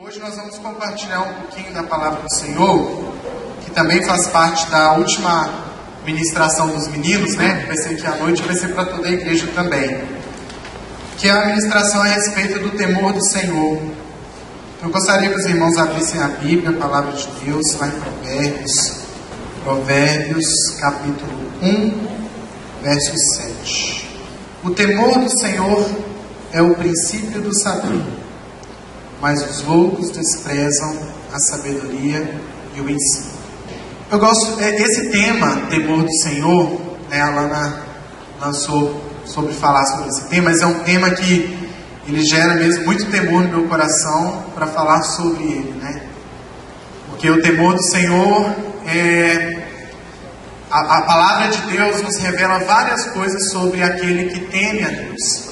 Hoje nós vamos compartilhar um pouquinho da palavra do Senhor, que também faz parte da última ministração dos meninos, né? Vai ser aqui à noite, vai ser para toda a igreja também. Que é a ministração a respeito do temor do Senhor. Eu gostaria que os irmãos abrissem a Bíblia, a palavra de Deus, lá em Provérbios, capítulo 1, verso 7. O temor do Senhor é o princípio do saber, mas os loucos desprezam a sabedoria e o ensino. Eu gosto, esse tema, temor do Senhor, né, a Alana lançou sobre falar sobre esse tema, mas é um tema que ele gera mesmo muito temor no meu coração para falar sobre ele, né? Porque o temor do Senhor a palavra de Deus nos revela várias coisas sobre aquele que teme a Deus.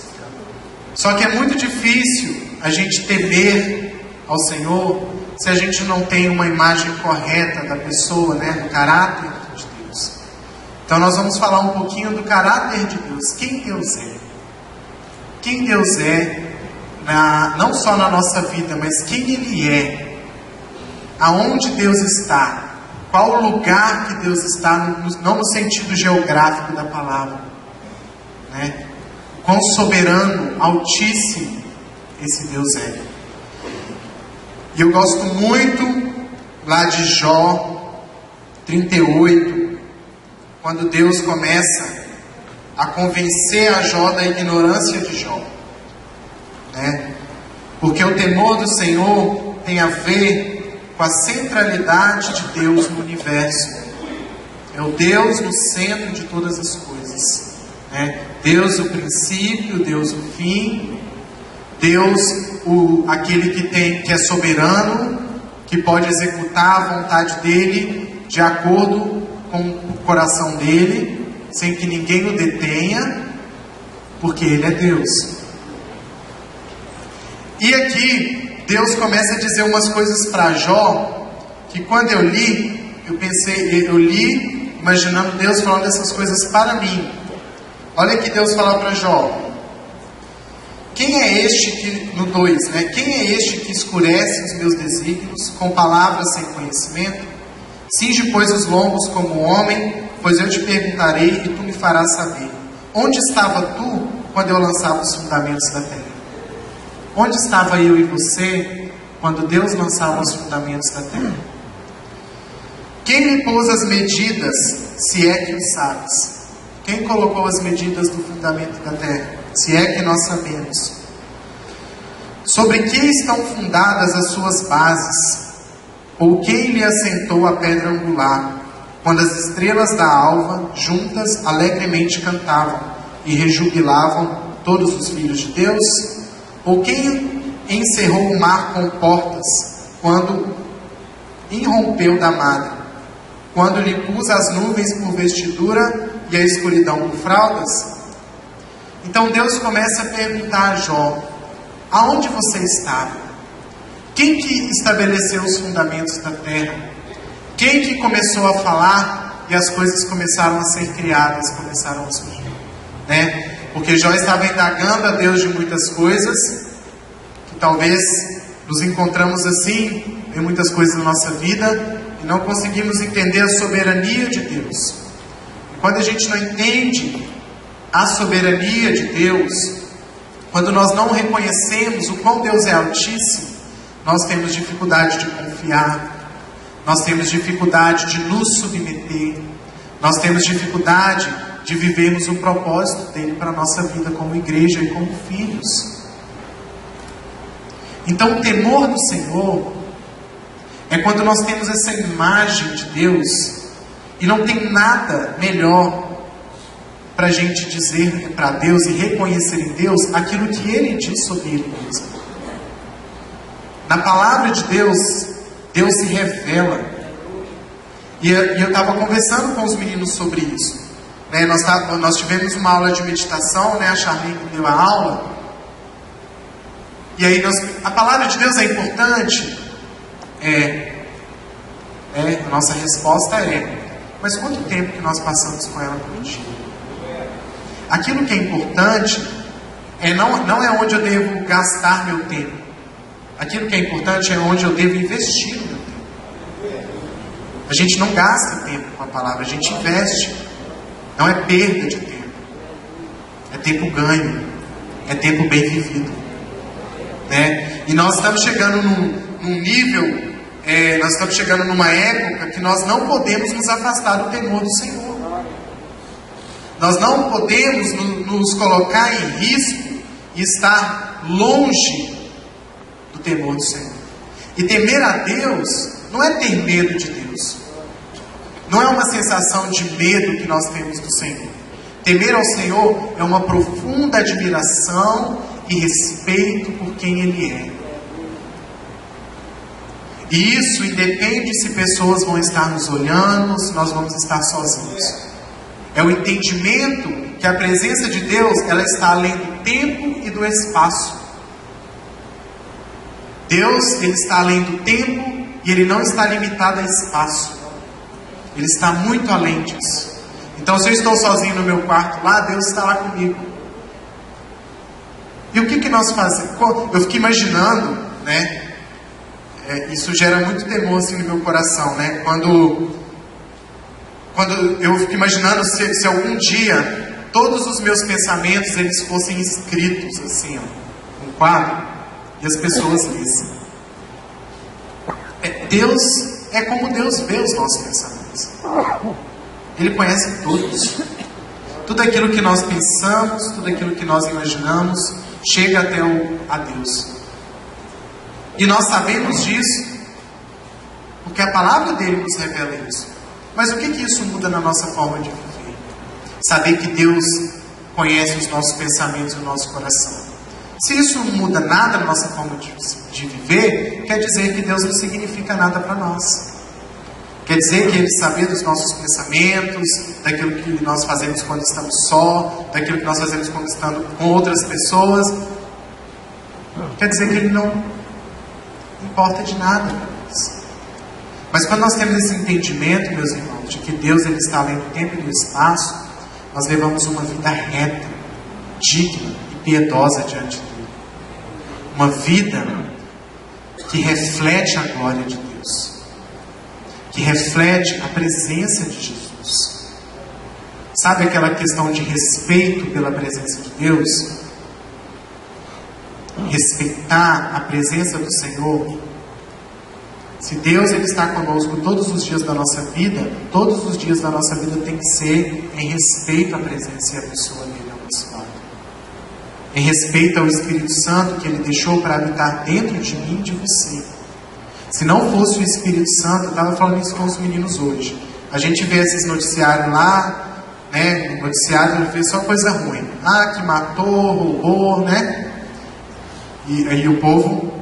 Só que é muito difícil a gente temer ao Senhor se a gente não tem uma imagem correta da pessoa, né, do caráter de Deus. Então nós vamos falar um pouquinho do caráter de Deus, quem Deus é. Quem Deus é, não só na nossa vida, mas quem Ele é, aonde Deus está, qual o lugar que Deus está, não no sentido geográfico da palavra, né? Quão soberano, altíssimo esse Deus é. E eu gosto muito lá de Jó 38, quando Deus começa a convencer a Jó da ignorância de Jó, né? Porque o temor do Senhor tem a ver com a centralidade de Deus no universo. É o Deus no centro de todas as coisas, né? Deus o princípio, Deus o fim, Deus aquele que é soberano, que pode executar a vontade dele de acordo com o coração dele, sem que ninguém o detenha, porque ele é Deus. E aqui Deus começa a dizer umas coisas para Jó, que quando eu li, eu li imaginando Deus falando essas coisas para mim. Olha que Deus fala para Jó: quem é este que, no 2, né? Quem é este que escurece os meus desígnios com palavras sem conhecimento? Cinge, pois, os lombos como homem, pois eu te perguntarei e tu me farás saber. Onde estava tu quando eu lançava os fundamentos da terra? Onde estava eu e você quando Deus lançava os fundamentos da terra? Quem lhe pôs as medidas, se é que o sabes? Quem colocou as medidas do fundamento da terra, se é que nós sabemos? Sobre que estão fundadas as suas bases? Ou quem lhe assentou a pedra angular, quando as estrelas da alva, juntas, alegremente cantavam e rejubilavam todos os filhos de Deus? Ou quem encerrou o mar com portas, quando irrompeu da madre, quando lhe pus as nuvens por vestidura e a escuridão por fraldas? Então Deus começa a perguntar a Jó: aonde você estava? Quem que estabeleceu os fundamentos da terra? Quem que começou a falar e as coisas começaram a ser criadas, começaram a surgir, né? Porque Jó estava indagando a Deus de muitas coisas, que talvez nos encontramos assim em muitas coisas na nossa vida e não conseguimos entender a soberania de Deus. E quando a gente não entende a soberania de Deus, quando nós não reconhecemos o quão Deus é altíssimo, nós temos dificuldade de confiar, nós temos dificuldade de nos submeter, nós temos dificuldade de vivermos o propósito dele para a nossa vida como igreja e como filhos. Então o temor do Senhor é quando nós temos essa imagem de Deus e não tem nada melhor para a gente dizer para Deus e reconhecer em Deus aquilo que Ele diz sobre Ele mesmo. Na palavra de Deus, Deus se revela. E eu estava conversando com os meninos sobre isso, né? Nós tivemos uma aula de meditação, né? A Charlene deu a aula. E aí a palavra de Deus é importante? A nossa resposta é: mas quanto tempo que nós passamos com ela por dia? Aquilo que é importante não é onde eu devo gastar meu tempo. Aquilo que é importante é onde eu devo investir o meu tempo. A gente não gasta tempo com a palavra, a gente investe. Não é perda de tempo. É tempo ganho. É tempo bem vivido. Né? E nós estamos chegando num nível, nós estamos chegando numa época que nós não podemos nos afastar do temor do Senhor. Nós não podemos nos colocar em risco e estar longe do temor do Senhor. E temer a Deus não é ter medo de Deus. Não é uma sensação de medo que nós temos do Senhor. Temer ao Senhor é uma profunda admiração e respeito por quem Ele é. E isso independe se pessoas vão estar nos olhando, se nós vamos estar sozinhos. É o entendimento que a presença de Deus, ela está além do tempo e do espaço. Deus, Ele está além do tempo e Ele não está limitado a espaço. Ele está muito além disso. Então, se eu estou sozinho no meu quarto lá, Deus está lá comigo. E o que nós fazemos? Eu fico imaginando, né? Isso gera muito temor assim, no meu coração, né? Quando eu fico imaginando se algum dia todos os meus pensamentos eles fossem escritos assim, ó, num quadro, e as pessoas lessem. Deus é como Deus vê os nossos pensamentos. Ele conhece todos. Tudo aquilo que nós pensamos, tudo aquilo que nós imaginamos, chega até a Deus. E nós sabemos disso, porque a palavra dele nos revela isso. Mas o que isso muda na nossa forma de viver? Saber que Deus conhece os nossos pensamentos e o nosso coração. Se isso não muda nada na nossa forma de viver, quer dizer que Deus não significa nada para nós. Quer dizer que Ele sabe dos nossos pensamentos, daquilo que nós fazemos quando estamos só, daquilo que nós fazemos quando estamos com outras pessoas. Quer dizer que Ele não importa de nada para nós. Mas quando nós temos esse entendimento, meus irmãos, de que Deus Ele está além do tempo e do espaço, nós levamos uma vida reta, digna e piedosa diante dele. Uma vida que reflete a glória de Deus, que reflete a presença de Jesus. Sabe aquela questão de respeito pela presença de Deus? Respeitar a presença do Senhor. Se Deus Ele está conosco todos os dias da nossa vida, todos os dias da nossa vida tem que ser em respeito à presença e à pessoa dele ao nosso lado. Em respeito ao Espírito Santo que Ele deixou para habitar dentro de mim e de você. Se não fosse o Espírito Santo, eu estava falando isso com os meninos hoje. A gente vê esses noticiários lá, né? No noticiário ele fez só coisa ruim. Ah, que matou, roubou, né? E aí o povo,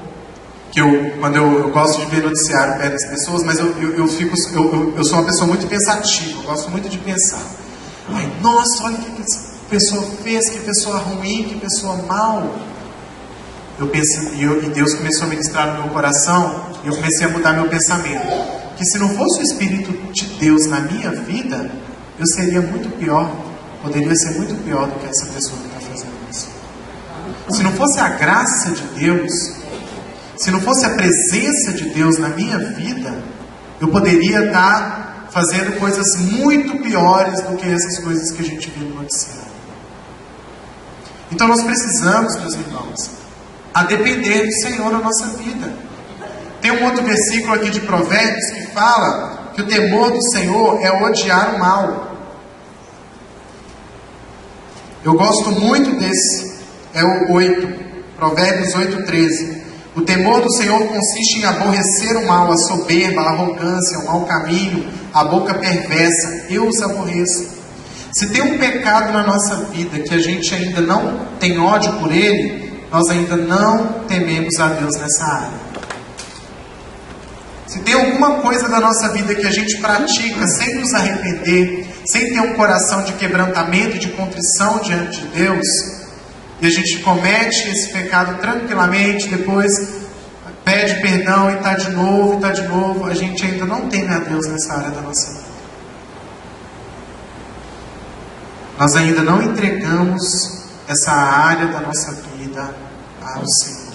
quando eu gosto de ver noticiário perto das pessoas, mas eu sou uma pessoa muito pensativa, eu gosto muito de pensar. Ai, nossa, olha o que essa pessoa fez, que pessoa ruim, que pessoa mal. Eu pensei, e Deus começou a ministrar no meu coração, e eu comecei a mudar meu pensamento. Que se não fosse o Espírito de Deus na minha vida, eu seria muito pior, poderia ser muito pior do que essa pessoa que está fazendo isso. Se não fosse a graça de Deus, se não fosse a presença de Deus na minha vida, eu poderia estar fazendo coisas muito piores do que essas coisas que a gente viu no noticiário. Então nós precisamos, meus irmãos, a depender do Senhor na nossa vida. Tem um outro versículo aqui de Provérbios que fala que o temor do Senhor é odiar o mal. Eu gosto muito desse, é o 8, Provérbios 8:13. O temor do Senhor consiste em aborrecer o mal, a soberba, a arrogância, o mau caminho, a boca perversa. Eu os aborreço. Se tem um pecado na nossa vida que a gente ainda não tem ódio por ele, nós ainda não tememos a Deus nessa área. Se tem alguma coisa da nossa vida que a gente pratica sem nos arrepender, sem ter um coração de quebrantamento e de contrição diante de Deus, e a gente comete esse pecado tranquilamente, depois pede perdão e está de novo, a gente ainda não teme a Deus nessa área da nossa vida. Nós ainda não entregamos essa área da nossa vida ao Senhor.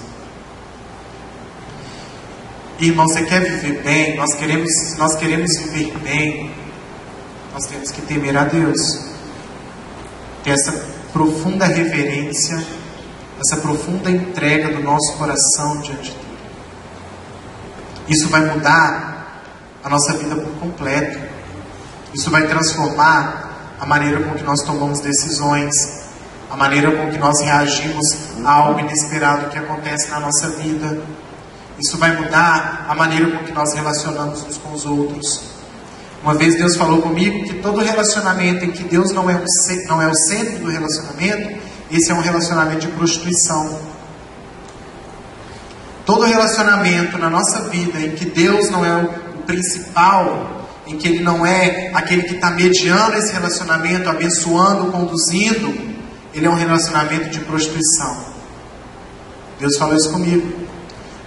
Irmão, você quer viver bem? Nós queremos viver bem. Nós temos que temer a Deus. Ter essa profunda reverência, essa profunda entrega do nosso coração diante dele. Isso vai mudar a nossa vida por completo. Isso vai transformar a maneira com que nós tomamos decisões, a maneira com que nós reagimos a algo inesperado que acontece na nossa vida. Isso vai mudar a maneira com que nós relacionamos uns com os outros. Uma vez Deus falou comigo que todo relacionamento em que Deus não é o centro do relacionamento, esse é um relacionamento de prostituição. Todo relacionamento na nossa vida em que Deus não é o principal, em que Ele não é aquele que está mediando esse relacionamento, abençoando, conduzindo, ele é um relacionamento de prostituição. Deus falou isso comigo.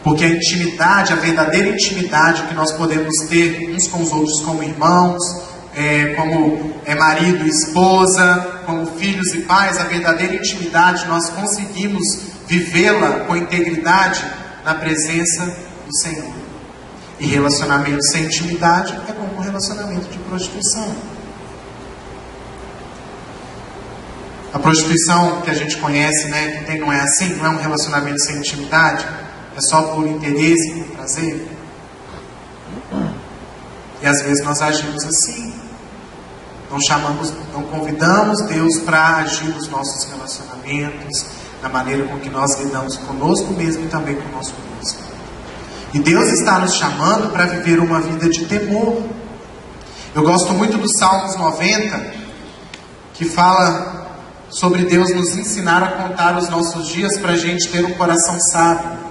Porque a intimidade, a verdadeira intimidade que nós podemos ter uns com os outros como irmãos, como marido e esposa, como filhos e pais, a verdadeira intimidade nós conseguimos vivê-la com integridade na presença do Senhor. E relacionamento sem intimidade é como um relacionamento de prostituição. A prostituição que a gente conhece, que não é assim, não é um relacionamento sem intimidade. É só por interesse, por prazer. E às vezes nós agimos assim. Não convidamos Deus para agir nos nossos relacionamentos, na maneira com que nós lidamos conosco mesmo e também com o nosso próximo. E Deus está nos chamando para viver uma vida de temor. Eu gosto muito do Salmos 90, que fala sobre Deus nos ensinar a contar os nossos dias para a gente ter um coração sábio.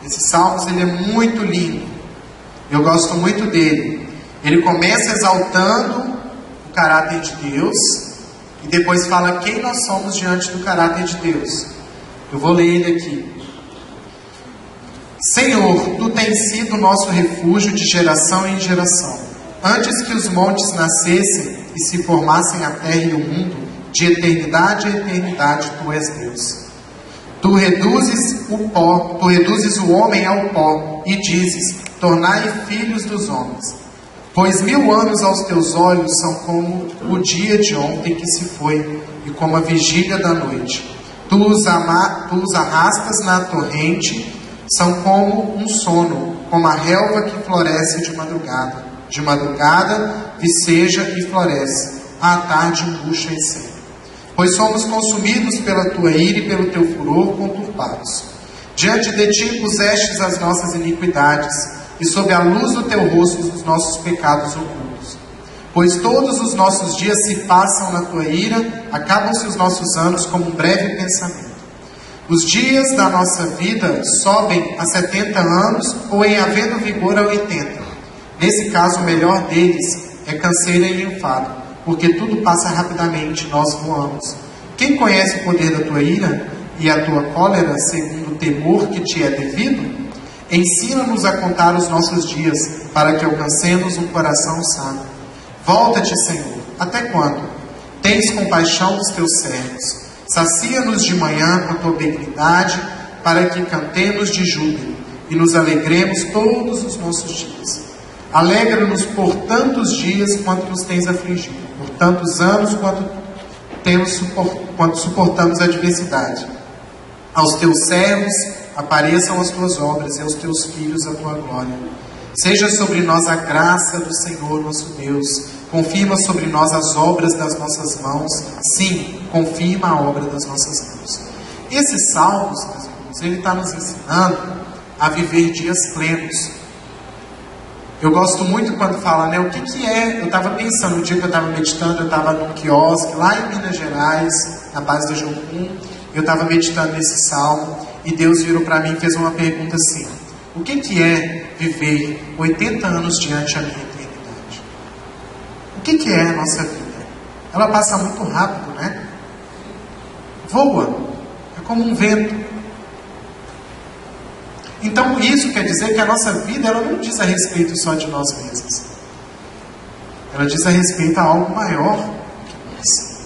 Esse Salmos, ele é muito lindo. Eu gosto muito dele. Ele começa exaltando o caráter de Deus e depois fala quem nós somos diante do caráter de Deus. Eu vou ler ele aqui. Senhor, Tu tens sido o nosso refúgio de geração em geração. Antes que os montes nascessem e se formassem a terra e o mundo, de eternidade a eternidade Tu és Deus. Tu reduzes o homem ao pó e dizes, tornai filhos dos homens. Pois 1000 anos aos teus olhos são como o dia de ontem que se foi, e como a vigília da noite. Tu os arrastas na torrente, são como um sono, como a relva que floresce de madrugada. De madrugada viceja e floresce, à tarde murcha e seca. Pois somos consumidos pela tua ira e pelo teu furor conturbados. Diante de ti pusestes as nossas iniquidades, e sob a luz do teu rosto os nossos pecados ocultos. Pois todos os nossos dias se passam na tua ira, acabam-se os nossos anos como um breve pensamento. Os dias da nossa vida sobem a 70 anos, ou em havendo vigor a 80. Nesse caso, o melhor deles é canseira e enfado, porque tudo passa rapidamente, nós voamos. Quem conhece o poder da tua ira e a tua cólera, segundo o temor que te é devido? Ensina-nos a contar os nossos dias, para que alcancemos um coração sábio. Volta-te, Senhor, até quando? Tens compaixão dos teus servos. Sacia-nos de manhã com a tua benignidade, para que cantemos de júbilo e nos alegremos todos os nossos dias. Alegra-nos por tantos dias quanto nos tens afligido, por tantos anos quanto suportamos a adversidade. Aos teus servos apareçam as tuas obras e aos teus filhos a tua glória. Seja sobre nós a graça do Senhor nosso Deus. Confirma sobre nós as obras das nossas mãos. Sim, confirma a obra das nossas mãos. Esses salmos, meus irmãos, ele está nos ensinando a viver dias plenos. Eu gosto muito quando fala, o que é? Eu estava pensando, no dia que eu estava meditando, eu estava num quiosque lá em Minas Gerais, na base do Jocum, eu estava meditando nesse salmo, e Deus virou para mim e fez uma pergunta assim: o que é viver 80 anos diante da minha eternidade? O que é a nossa vida? Ela passa muito rápido, né? Voa, é como um vento. Então isso quer dizer que a nossa vida, ela não diz a respeito só de nós mesmos. Ela diz a respeito a algo maior que nós.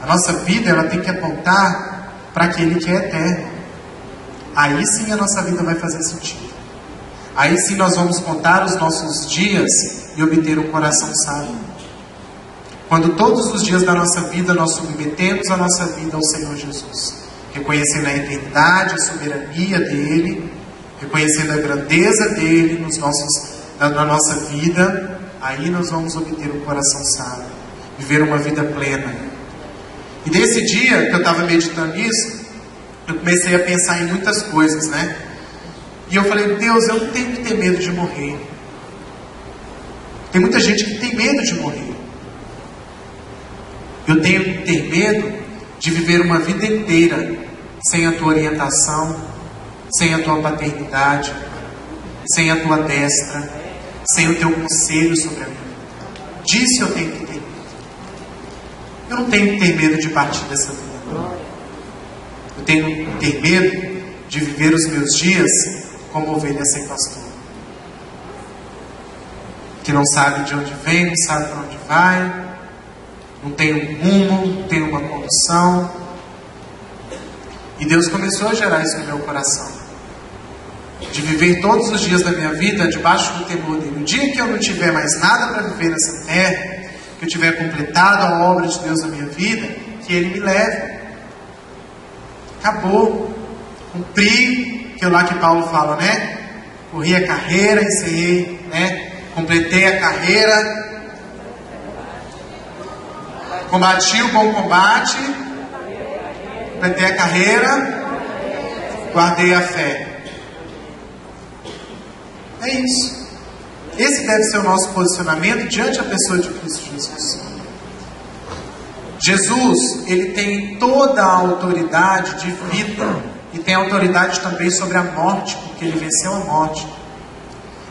A nossa vida, ela tem que apontar para aquele que é eterno. Aí sim a nossa vida vai fazer sentido. Aí sim nós vamos contar os nossos dias e obter um coração sábio. Quando todos os dias da nossa vida nós submetemos a nossa vida ao Senhor Jesus, reconhecendo a eternidade, a soberania dEle, reconhecendo a grandeza dEle na nossa vida, aí nós vamos obter um coração sábio, viver uma vida plena. E desse dia que eu estava meditando nisso, eu comecei a pensar em muitas coisas, né? E eu falei, Deus, eu não tenho que ter medo de morrer. Tem muita gente que tem medo de morrer. Eu tenho que ter medo de viver uma vida inteira sem a tua orientação, sem a tua paternidade, sem a tua destra, sem o teu conselho sobre a minha vida. Disso eu tenho que ter medo. Eu não tenho que ter medo de partir dessa vida. Eu tenho que ter medo de viver os meus dias como ovelha sem pastor, que não sabe de onde vem, não sabe para onde vai, não tem um rumo, não tem uma condução. E Deus começou a gerar isso no meu coração, de viver todos os dias da minha vida debaixo do temor dele. O dia que eu não tiver mais nada para viver nessa terra, que eu tiver completado a obra de Deus na minha vida, que Ele me leve. Acabou. Cumpri aquilo lá que Paulo fala, né? Corri a carreira, encerrei, né? Completei a carreira, combati o bom combate, completei a carreira, guardei a fé. É isso. Esse deve ser o nosso posicionamento diante da pessoa de Cristo Jesus. Jesus, Ele tem toda a autoridade de vida e tem autoridade também sobre a morte, porque Ele venceu a morte.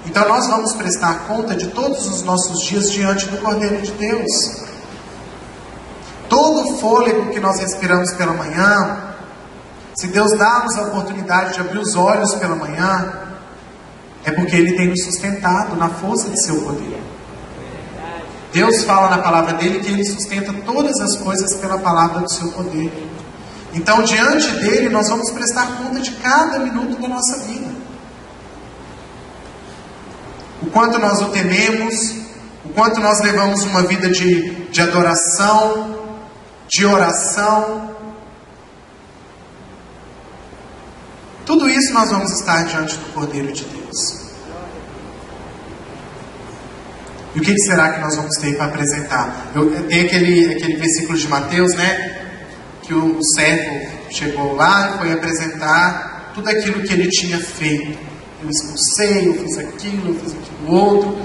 Então nós vamos prestar conta de todos os nossos dias diante do Cordeiro de Deus. Todo o fôlego que nós respiramos pela manhã, se Deus dá-nos a oportunidade de abrir os olhos pela manhã, é porque Ele tem nos sustentado na força de seu poder. Deus fala na palavra dele que Ele sustenta todas as coisas pela palavra do seu poder. Então, diante dele, nós vamos prestar conta de cada minuto da nossa vida. O quanto nós o tememos, o quanto nós levamos uma vida de adoração, de oração. Tudo isso nós vamos estar diante do Cordeiro de Deus. E o que será que nós vamos ter para apresentar? Tem aquele versículo de Mateus, né? Que o servo chegou lá e foi apresentar tudo aquilo que ele tinha feito. Eu expulsei, eu fiz aquilo outro.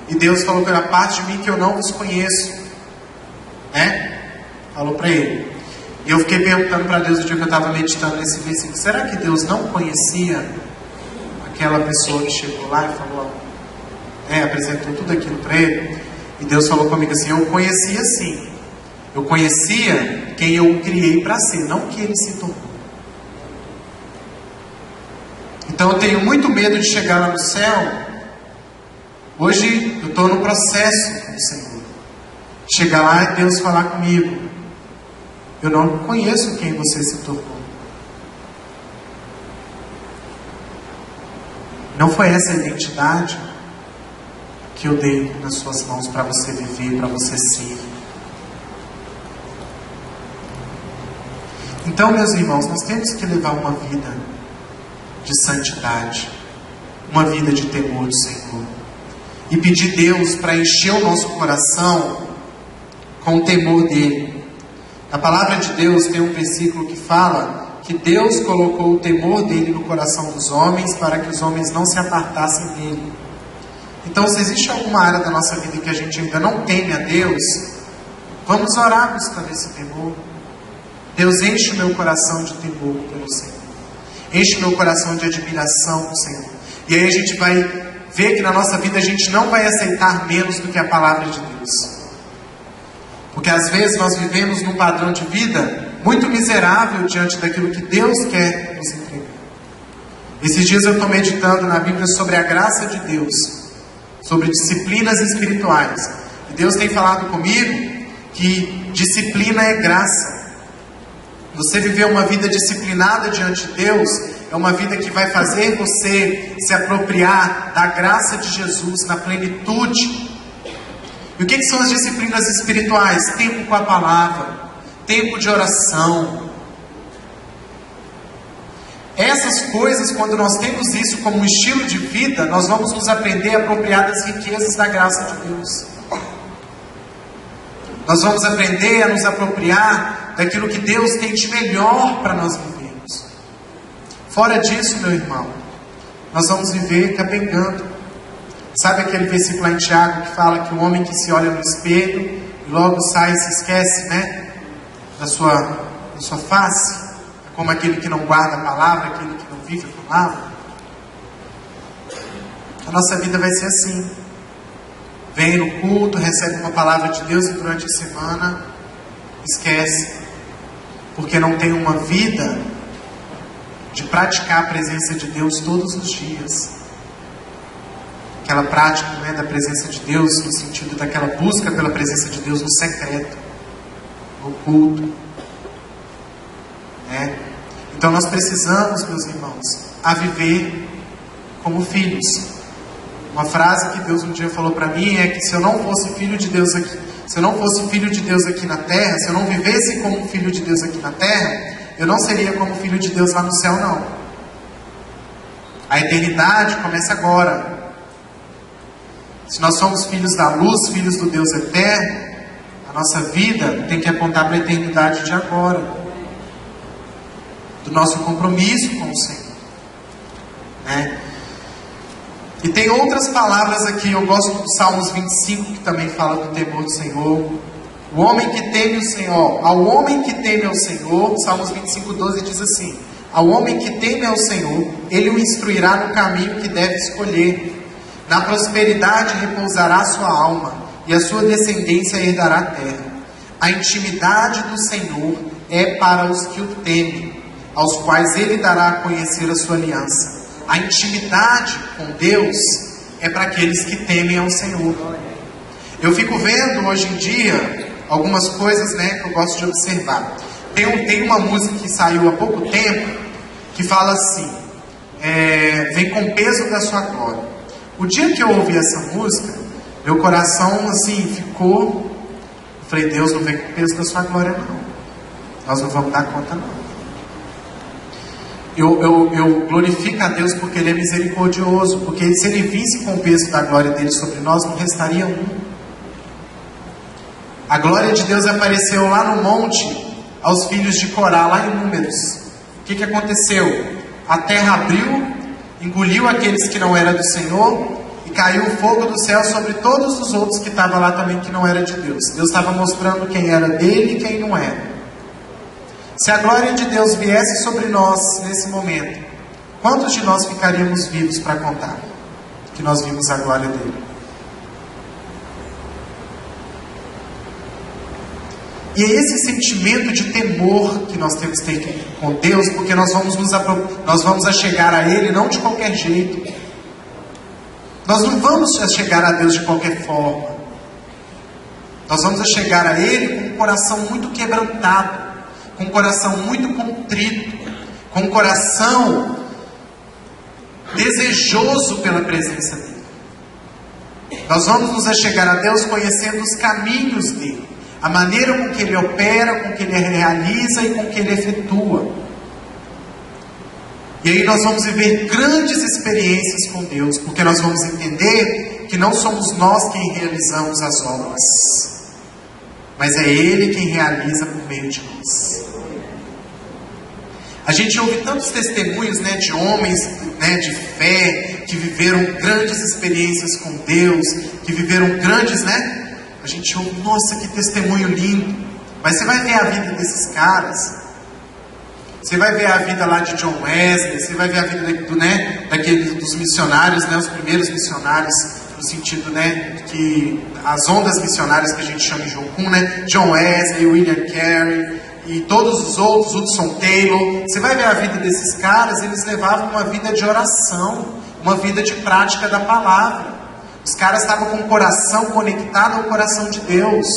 E Deus falou que era parte de mim que eu não vos conheço. Né? Falou para ele. E eu fiquei perguntando para Deus o dia que eu estava meditando nesse versículo. Será que Deus não conhecia aquela pessoa que chegou lá e falou... apresentou tudo aquilo para ele? E Deus falou comigo assim, eu conhecia sim. Eu conhecia quem eu o criei para ser, não que ele se tornou. Então eu tenho muito medo de chegar lá no céu. Hoje eu estou no processo com o Senhor. Chegar lá e Deus falar comigo, eu não conheço quem você se tornou. Não foi essa a identidade que eu dei nas suas mãos para você viver, para você ser. Então, meus irmãos, nós temos que levar uma vida de santidade, uma vida de temor do Senhor, e pedir a Deus para encher o nosso coração com o temor dEle. Na palavra de Deus tem um versículo que fala que Deus colocou o temor dEle no coração dos homens para que os homens não se apartassem dEle. Então, se existe alguma área da nossa vida que a gente ainda não teme a Deus, vamos orar buscando esse temor. Deus, enche o meu coração de temor pelo Senhor. Enche o meu coração de admiração pelo Senhor. E aí a gente vai ver que na nossa vida a gente não vai aceitar menos do que a palavra de Deus. Porque às vezes nós vivemos num padrão de vida muito miserável diante daquilo que Deus quer nos entregar. Esses dias eu estou meditando na Bíblia sobre a graça de Deus, sobre disciplinas espirituais. E Deus tem falado comigo que disciplina é graça. Você viver uma vida disciplinada diante de Deus é uma vida que vai fazer você se apropriar da graça de Jesus na plenitude. E o que são as disciplinas espirituais? Tempo com a palavra, tempo de oração. Essas coisas, quando nós temos isso como um estilo de vida, nós vamos nos aprender a apropriar das riquezas da graça de Deus. Nós vamos aprender a nos apropriar daquilo que Deus tem de melhor para nós vivermos. Fora disso, meu irmão, nós vamos viver capengando. Sabe aquele versículo lá em Tiago que fala que o homem que se olha no espelho e logo sai e se esquece, né, da sua face, é como aquele que não guarda a palavra, aquele que não vive a palavra? A nossa vida vai ser assim. Vem no culto, recebe uma palavra de Deus e durante a semana esquece, porque não tem uma vida de praticar a presença de Deus todos os dias. Aquela prática, né, da presença de Deus, no sentido daquela busca pela presença de Deus no secreto, no culto, né? Então nós precisamos, meus irmãos, a viver como filhos. Uma frase que Deus um dia falou para mim é que se eu não fosse filho de Deus aqui, se eu não fosse filho de Deus aqui na terra, se eu não vivesse como filho de Deus aqui na terra, eu não seria como filho de Deus lá no céu, não. A eternidade começa agora. Se nós somos filhos da luz, filhos do Deus eterno, a nossa vida tem que apontar para a eternidade de agora, do nosso compromisso com o Senhor, né? E tem outras palavras aqui, eu gosto do Salmos 25, que também fala do temor do Senhor. O homem que teme o Senhor, ao homem que teme ao Senhor, Salmos 25:12 diz assim: ao homem que teme ao Senhor, Ele o instruirá no caminho que deve escolher. Na prosperidade repousará sua alma, e a sua descendência herdará a terra. A intimidade do Senhor é para os que o temem, aos quais Ele dará a conhecer a sua aliança. A intimidade com Deus é para aqueles que temem ao Senhor. Eu fico vendo hoje em dia algumas coisas, né, que eu gosto de observar. Tem uma música que saiu há pouco tempo que fala assim: vem com o peso da sua glória. O dia que eu ouvi essa música, meu coração assim ficou. Eu falei: Deus, não vem com o peso da sua glória, não. Nós não vamos dar conta, não. Eu glorifico a Deus porque Ele é misericordioso, porque se Ele visse com o peso da glória dele sobre nós, não restaria um. A glória de Deus apareceu lá no monte aos filhos de Corá, lá em Números. O que aconteceu? A terra abriu, engoliu aqueles que não eram do Senhor, e caiu o fogo do céu sobre todos os outros que estavam lá também, que não eram de Deus. Deus estava mostrando quem era dele e quem não era. Se a glória de Deus viesse sobre nós nesse momento, quantos de nós ficaríamos vivos para contar que nós vimos a glória dele? E é esse sentimento de temor que nós temos que ter com Deus, porque nós vamos a chegar a Ele não de qualquer jeito. Nós não vamos a chegar a Deus de qualquer forma. Nós vamos a chegar a Ele com um coração muito quebrantado, com um coração muito contrito, com um coração desejoso pela presença dEle. Nós vamos nos achegar a Deus conhecendo os caminhos dEle, a maneira com que Ele opera, com que Ele realiza e com que Ele efetua. E aí nós vamos viver grandes experiências com Deus, porque nós vamos entender que não somos nós quem realizamos as obras, mas é Ele quem realiza por meio de nós. A gente ouve tantos testemunhos, né, de homens, né, de fé, que viveram grandes experiências com Deus, que viveram grandes, né? A gente ouve: nossa, que testemunho lindo. Mas você vai ver a vida desses caras, você vai ver a vida lá de John Wesley, você vai ver a vida dos missionários, né, os primeiros missionários, no sentido, né, que as ondas missionárias que a gente chama em Jocum, né, John Wesley, William Carey e todos os outros, Hudson Taylor. Você vai ver a vida desses caras, eles levavam uma vida de oração, uma vida de prática da palavra. Os caras estavam com o coração conectado ao coração de Deus.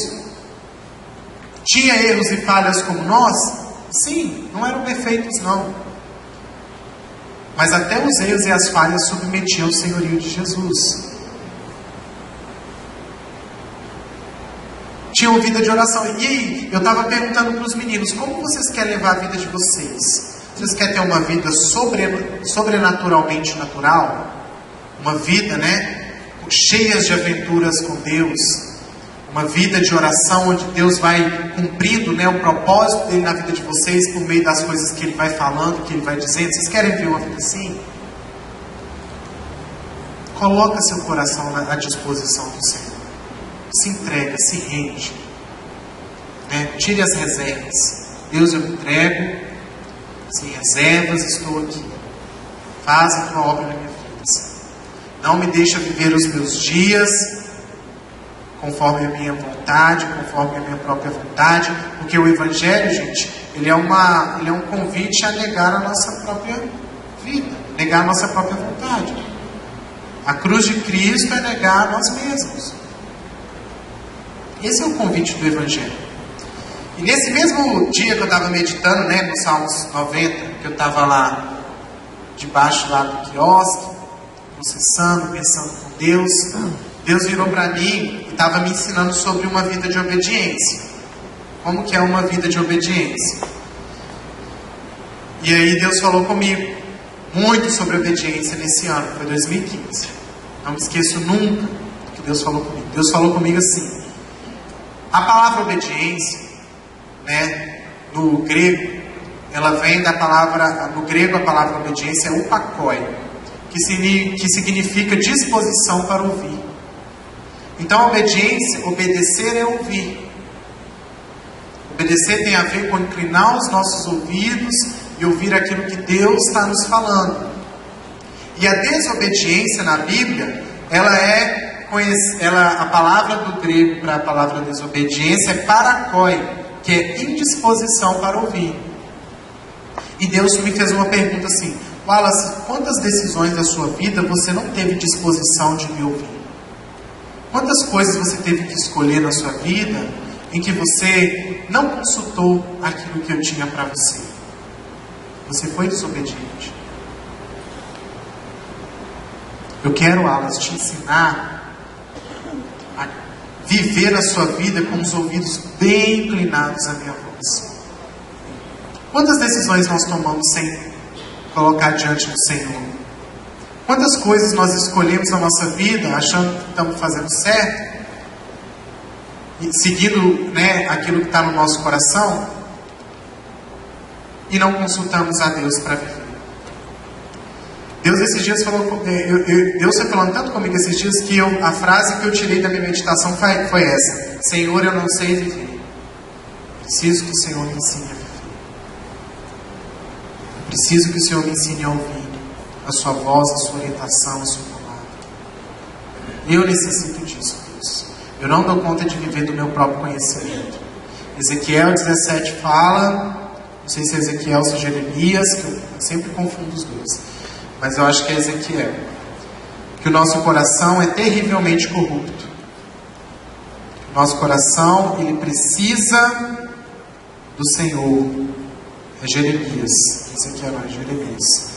Tinha erros e falhas como nós? Sim, não eram perfeitos, não. Mas até os erros e as falhas submetiam ao senhorio de Jesus. Tinham vida de oração. E aí, eu estava perguntando para os meninos, como vocês querem levar a vida de vocês? Vocês querem ter uma vida sobrenaturalmente natural? Uma vida, cheia de aventuras com Deus? Uma vida de oração onde Deus vai cumprindo, o propósito dele na vida de vocês por meio das coisas que ele vai falando, que ele vai dizendo? Vocês querem ver uma vida assim? Coloca seu coração à disposição do Senhor. Se entrega, se rende. Tire as reservas. Deus, eu me entrego. Sem reservas estou aqui. Faz a tua obra na minha vida, Senhor. Não me deixa viver os meus dias conforme a minha vontade, conforme a minha própria vontade, porque o Evangelho, gente, ele é um convite a negar a nossa própria vida, negar a nossa própria vontade. A cruz de Cristo é negar a nós mesmos. Esse é o convite do Evangelho. E nesse mesmo dia que eu estava meditando, no Salmos 90, que eu estava lá, debaixo lá do quiosque, processando, pensando com Deus, Deus virou para mim e estava me ensinando sobre uma vida de obediência. Como que é uma vida de obediência? E aí Deus falou comigo muito sobre obediência nesse ano, foi 2015. Não me esqueço nunca do que Deus falou comigo. Deus falou comigo assim: a palavra obediência, no grego, ela vem da palavra, no grego a palavra obediência é upakoi, que significa disposição para ouvir. Então, obediência, obedecer é ouvir. Obedecer tem a ver com inclinar os nossos ouvidos e ouvir aquilo que Deus está nos falando. E a desobediência na Bíblia, a palavra do grego para a palavra desobediência é parakoi, que é indisposição para ouvir. E Deus me fez uma pergunta assim: Wallace, quantas decisões da sua vida você não teve disposição de me ouvir? Quantas coisas você teve que escolher na sua vida em que você não consultou aquilo que eu tinha para você? Você foi desobediente. Eu quero, Wallace, te ensinar a viver a sua vida com os ouvidos bem inclinados à minha voz. Quantas decisões nós tomamos sem colocar diante do Senhor? Quantas coisas nós escolhemos na nossa vida achando que estamos fazendo certo, e seguindo aquilo que está no nosso coração, e não consultamos a Deus para viver? Deus esses dias falou, Deus foi falando tanto comigo esses dias que a frase que eu tirei da minha meditação foi essa: Senhor, eu não sei viver. Preciso que o Senhor me ensine a viver. Preciso que o Senhor me ensine a ouvir a sua voz, a sua orientação, a sua palavra. Eu necessito disso, Deus. Eu não dou conta de viver do meu próprio conhecimento. Ezequiel 17 fala, não sei se é Ezequiel ou se é Jeremias, que eu sempre confundo os dois, mas eu acho que é Ezequiel, que o nosso coração é terrivelmente corrupto. O nosso coração, ele precisa do Senhor. É Jeremias. Ezequiel não é Jeremias.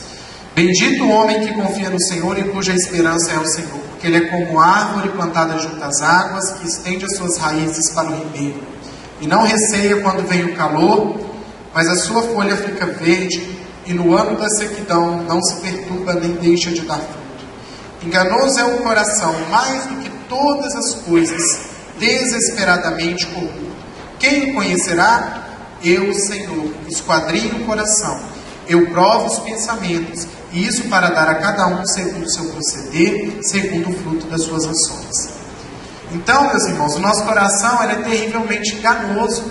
Bendito o homem que confia no Senhor e cuja esperança é o Senhor, porque ele é como árvore plantada junto às águas, que estende as suas raízes para o ribeiro, e não receia quando vem o calor, mas a sua folha fica verde, e no ano da sequidão não se perturba nem deixa de dar fruto. Enganoso é o coração, mais do que todas as coisas, desesperadamente corrupto. Quem o conhecerá? Eu, Senhor, esquadrinho o coração, eu provo os pensamentos, e isso para dar a cada um segundo o seu proceder, segundo o fruto das suas ações. Então, meus irmãos, o nosso coração é terrivelmente enganoso.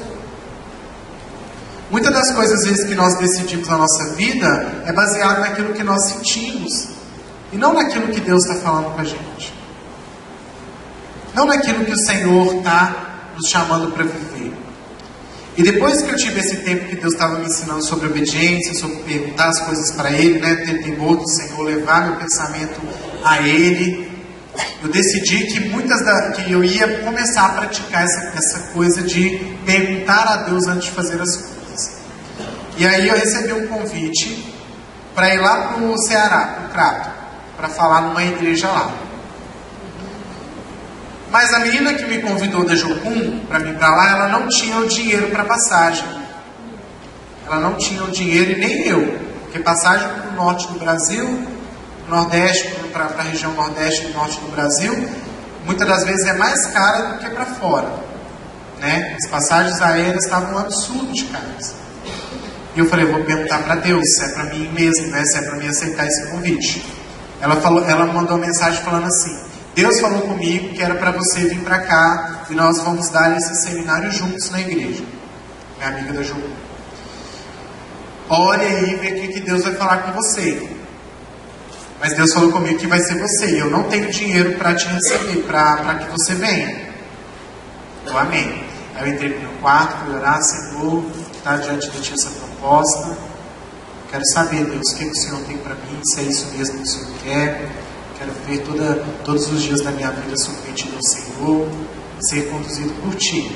Muitas das coisas, às vezes, que nós decidimos na nossa vida é baseado naquilo que nós sentimos, e não naquilo que Deus está falando com a gente. Não naquilo que o Senhor está nos chamando para viver. E depois que eu tive esse tempo que Deus estava me ensinando sobre obediência, sobre perguntar as coisas para Ele, ter temor do Senhor, levar meu pensamento a Ele, eu decidi que que eu ia começar a praticar essa coisa de perguntar a Deus antes de fazer as coisas. E aí eu recebi um convite para ir lá pro Ceará, pro Crato, para falar numa igreja lá. Mas a menina que me convidou da Jocum para vir para lá, ela não tinha o dinheiro para passagem. Ela não tinha o dinheiro e nem eu, porque passagem para o norte do Brasil, nordeste, para a região nordeste e norte do Brasil, muitas das vezes é mais cara do que para fora, né? As passagens aéreas estavam um absurdo de caras. E eu falei, vou perguntar para Deus se é para mim mesmo, né? Se é para mim aceitar esse convite. Ela mandou uma mensagem falando assim: Deus falou comigo que era para você vir para cá e nós vamos dar esse seminário juntos na igreja. Minha amiga da Ju. Olha aí e vê o que Deus vai falar com você. Mas Deus falou comigo que vai ser você. E eu não tenho dinheiro para te receber, para que você venha. Eu amém. Aí eu entrei no meu quarto, fui orar, Senhor, está diante de ti essa proposta. Quero saber, Deus, o que o Senhor tem para mim, se é isso mesmo que o Senhor quer. Quero ver todos os dias da minha vida submetido ao Senhor, ser conduzido por Ti.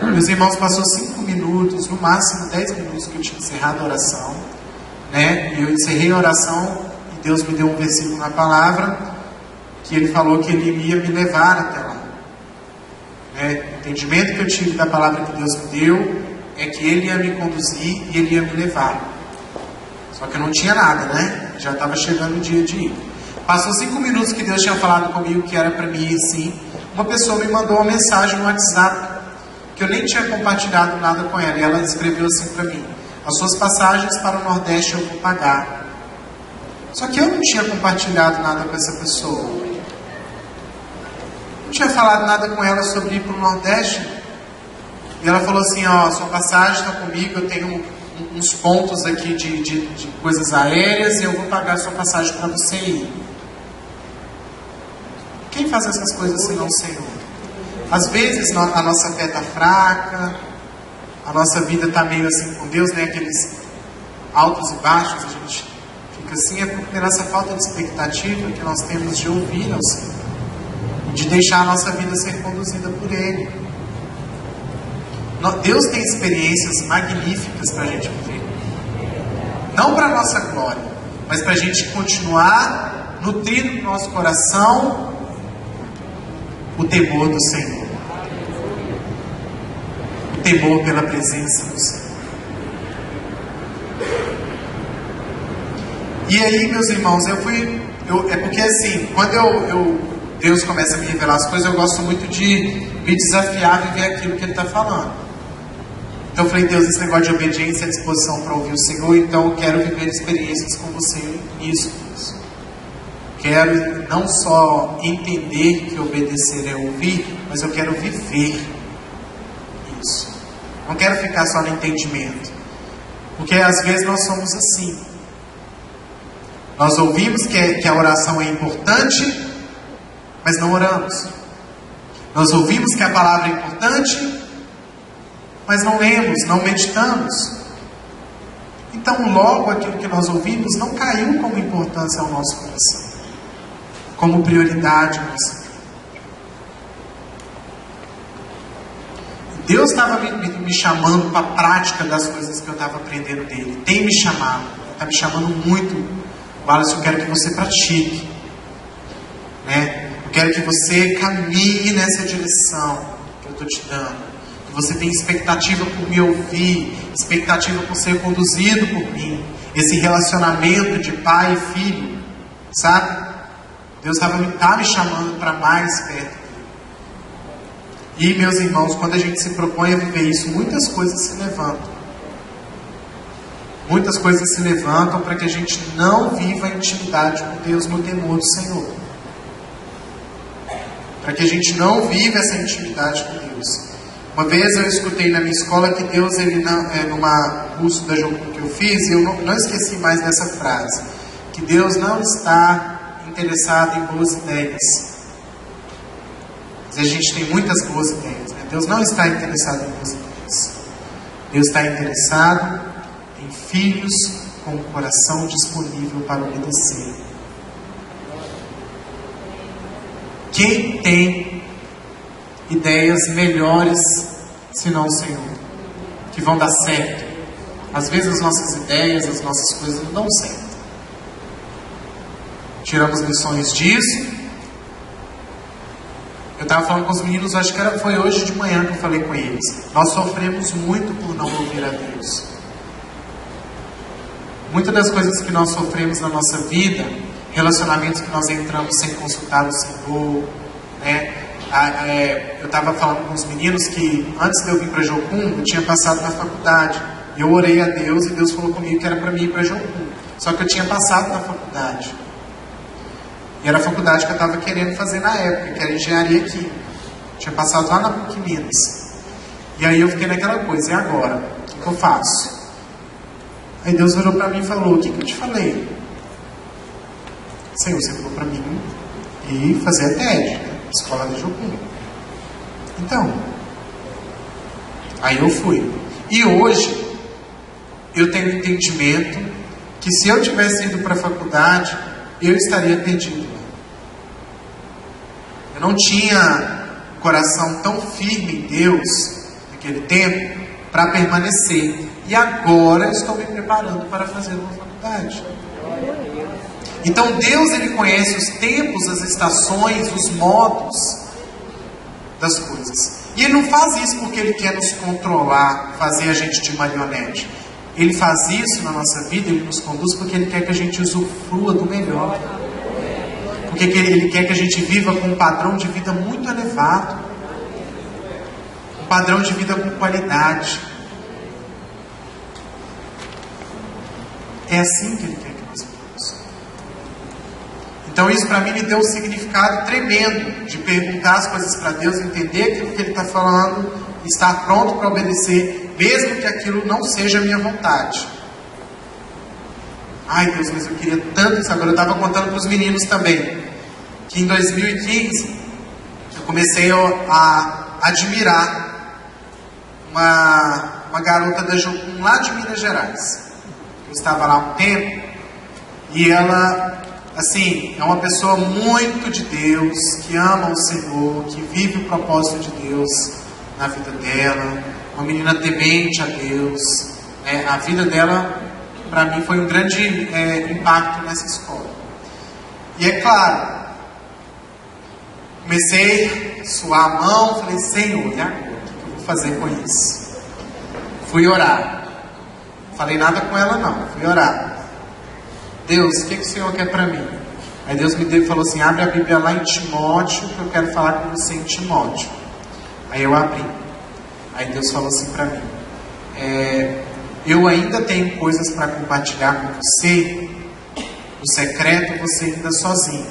Meus irmãos, passou 5 minutos, no máximo 10 minutos que eu tinha encerrado a oração, né? E eu encerrei a oração e Deus me deu um versículo na palavra que Ele falou que Ele ia me levar até lá. Né? O entendimento que eu tive da palavra que Deus me deu é que Ele ia me conduzir e Ele ia me levar. Só que eu não tinha nada, né? Já estava chegando o dia de ir. Passou 5 minutos que Deus tinha falado comigo que era para mim ir sim. Uma pessoa me mandou uma mensagem no WhatsApp, que eu nem tinha compartilhado nada com ela. E ela escreveu assim para mim: as suas passagens para o Nordeste eu vou pagar. Só que eu não tinha compartilhado nada com essa pessoa. Não tinha falado nada com ela sobre ir para o Nordeste. E ela falou assim: ó, a sua passagem está comigo, eu tenho uns pontos aqui de coisas aéreas e eu vou pagar a sua passagem para você ir. Quem faz essas coisas senão o Senhor? Às vezes a nossa fé está fraca, a nossa vida está meio assim com Deus, né? Aqueles altos e baixos, a gente fica assim, é por essa falta de expectativa que nós temos de ouvir ao Senhor, de deixar a nossa vida ser conduzida por Ele. Deus tem experiências magníficas para a gente viver, não para a nossa glória, mas para a gente continuar nutrindo no nosso coração o temor do Senhor, o temor pela presença do Senhor. E aí, meus irmãos, é porque assim, quando Deus começa a me revelar as coisas, eu gosto muito de me desafiar a viver aquilo que Ele está falando. Então eu falei: Deus, esse negócio de obediência é disposição para ouvir o Senhor, então eu quero viver experiências com você nisso, Deus. Quero não só entender que obedecer é ouvir, mas eu quero viver isso. Não quero ficar só no entendimento. Porque às vezes nós somos assim. Nós ouvimos que a oração é importante, mas não oramos. Nós ouvimos que a palavra é importante, mas não lemos, não meditamos. Então logo aquilo que nós ouvimos não caiu como importância ao nosso coração, como prioridade ao nosso vida. Deus estava me chamando para a prática das coisas que eu estava aprendendo dele. Tem me chamado, está me chamando muito. Wallace, eu quero que você pratique, né? Eu quero que você caminhe nessa direção que eu estou te dando. Que você tenha expectativa por me ouvir, expectativa por ser conduzido por mim. Esse relacionamento de pai e filho, sabe? Deus está me chamando para mais perto dele. E, meus irmãos, quando a gente se propõe a viver isso, muitas coisas se levantam. Muitas coisas se levantam para que a gente não viva a intimidade com Deus no temor do Senhor. Para que a gente não viva essa intimidade com Deus. Uma vez eu escutei na minha escola que Deus, numa curso da Jocum que eu fiz, e eu não esqueci mais dessa frase, que Deus não está interessado em boas ideias. Mas a gente tem muitas boas ideias, né? Deus não está interessado em boas ideias. Deus está interessado em filhos com o coração disponível para obedecer. Quem tem ideias melhores senão o Senhor, que vão dar certo? Às vezes as nossas ideias, as nossas coisas não dão certo. tiramos lições disso. Eu estava falando com os meninos, acho que foi hoje de manhã que eu falei com eles. Nós sofremos muito por não ouvir a Deus. Muitas das coisas que nós sofremos na nossa vida, relacionamentos que nós entramos sem consultar o Senhor, né? Eu estava falando com os meninos que antes de eu vir para Jocum, eu tinha passado na faculdade. Eu orei a Deus e Deus falou comigo que era para mim ir para Jocum. Só que eu tinha passado na faculdade. E era a faculdade que eu estava querendo fazer na época, que era engenharia química. Tinha passado lá na PUC Minas. E aí eu fiquei naquela coisa, e agora? O que eu faço? Aí Deus olhou para mim e falou, o que eu te falei? Senhor, você falou para mim ir fazer a TED, né? Escola de Jocum. Então, aí eu fui. E hoje, eu tenho entendimento que se eu tivesse ido para a faculdade, eu estaria perdido. Eu não tinha um coração tão firme em Deus, naquele tempo, para permanecer. E agora estou me preparando para fazer uma faculdade. Então Deus, Ele conhece os tempos, as estações, os modos das coisas. E Ele não faz isso porque Ele quer nos controlar, fazer a gente de marionete. Ele faz isso na nossa vida, Ele nos conduz porque Ele quer que a gente usufrua do melhor. Porque Ele quer que a gente viva com um padrão de vida muito elevado. Um padrão de vida com qualidade. É assim que Ele quer que nós vivamos. Então isso para mim me deu um significado tremendo de perguntar as coisas para Deus, entender aquilo que Ele está falando, estar pronto para obedecer, mesmo que aquilo não seja a minha vontade. Ai Deus, mas eu queria tanto isso. Agora eu estava contando para os meninos também, que em 2015 eu comecei a admirar uma garota da Jocum lá de Minas Gerais. Eu estava lá há um tempo e ela, assim, é uma pessoa muito de Deus, que ama o Senhor, que vive o propósito de Deus na vida dela, uma menina temente a Deus. A vida dela, para mim, foi um grande impacto nessa escola. E é claro, comecei a suar a mão, falei, Senhor, e agora? O que eu vou fazer com isso? Fui orar. Falei nada com ela não, fui orar. Deus, o que o Senhor quer para mim? Aí Deus me deu e falou assim, abre a Bíblia lá em Timóteo, que eu quero falar com você em Timóteo. Aí eu abri. Aí Deus falou assim para mim, eu ainda tenho coisas para compartilhar com você, no secreto, você ainda sozinho.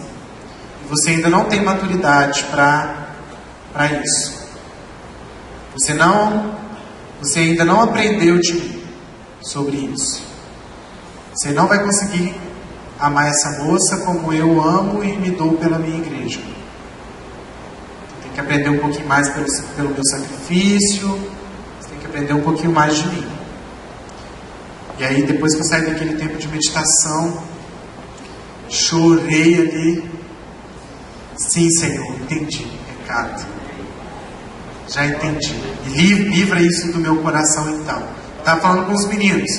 E você ainda não tem maturidade para isso. Você ainda não aprendeu de mim sobre isso. Você não vai conseguir amar essa moça como eu amo e me dou pela minha igreja. Tem que aprender um pouquinho mais pelo meu sacrifício. Você tem que aprender um pouquinho mais de mim. E aí depois que eu saí daquele tempo de meditação, chorei ali. Sim, Senhor, entendi o pecado. Já entendi. E livra isso do meu coração então. Estava falando com os meninos.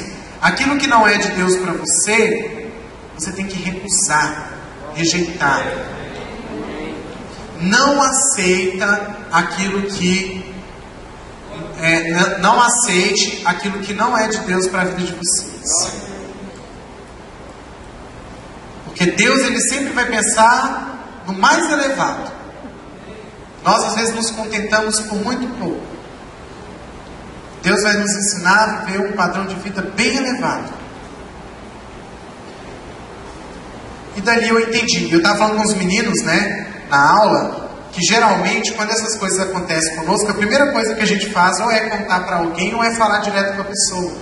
Aquilo que não é de Deus para você, você tem que recusar, rejeitar. Não aceita aquilo que... não aceite aquilo que não é de Deus para a vida de vocês. Porque Deus, Ele sempre vai pensar no mais elevado. Nós às vezes nos contentamos por muito pouco. Deus vai nos ensinar a viver um padrão de vida bem elevado. E dali eu entendi. Eu estava falando com os meninos, na aula, que geralmente quando essas coisas acontecem conosco, a primeira coisa que a gente faz ou é contar para alguém ou é falar direto com a pessoa.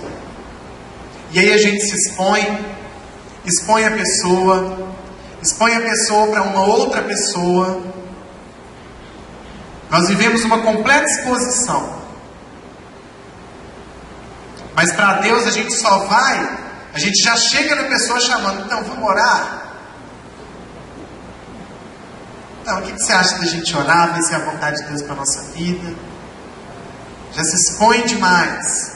E aí a gente se expõe a pessoa para uma outra pessoa. Nós vivemos uma completa exposição. Mas para Deus a gente só vai, a gente já chega na pessoa chamando, então vamos orar? Então o que você acha da gente orar, ver se é a vontade de Deus para a nossa vida? Já se expõe demais.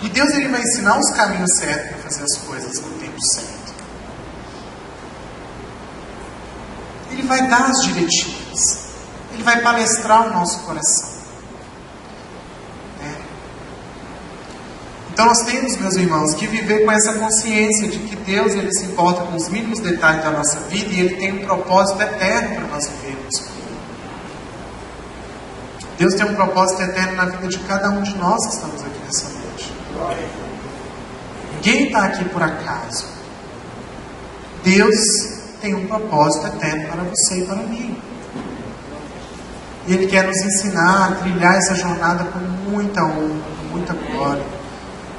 E Deus, Ele vai ensinar os caminhos certos para fazer as coisas no tempo certo. Ele vai dar as diretivas. Ele vai palestrar o nosso coração. Então nós temos, meus irmãos, que viver com essa consciência de que Deus, Ele se importa com os mínimos detalhes da nossa vida e Ele tem um propósito eterno para nós vivermos. Deus tem um propósito eterno na vida de cada um de nós que estamos aqui nessa noite. Ninguém está aqui por acaso. Deus tem um propósito eterno para você e para mim. E Ele quer nos ensinar a trilhar essa jornada com muita honra, com muita glória.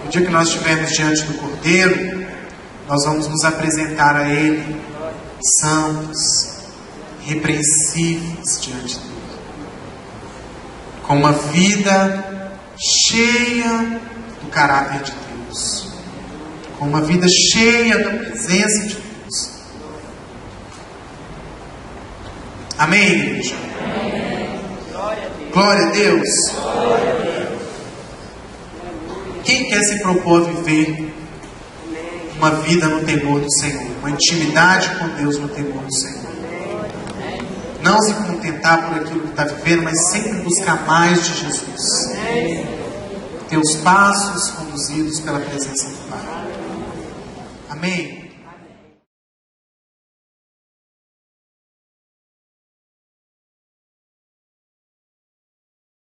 No dia que nós estivermos diante do Cordeiro, nós vamos nos apresentar a Ele santos, irrepreensíveis diante dele, com uma vida cheia do caráter de Deus, com uma vida cheia da presença de Deus. Amém, igreja? Glória a Deus. Quem quer se propor a viver uma vida no temor do Senhor, uma intimidade com Deus no temor do Senhor? Não se contentar por aquilo que está vivendo, mas sempre buscar mais de Jesus. Ter os passos conduzidos pela presença do Pai. Amém?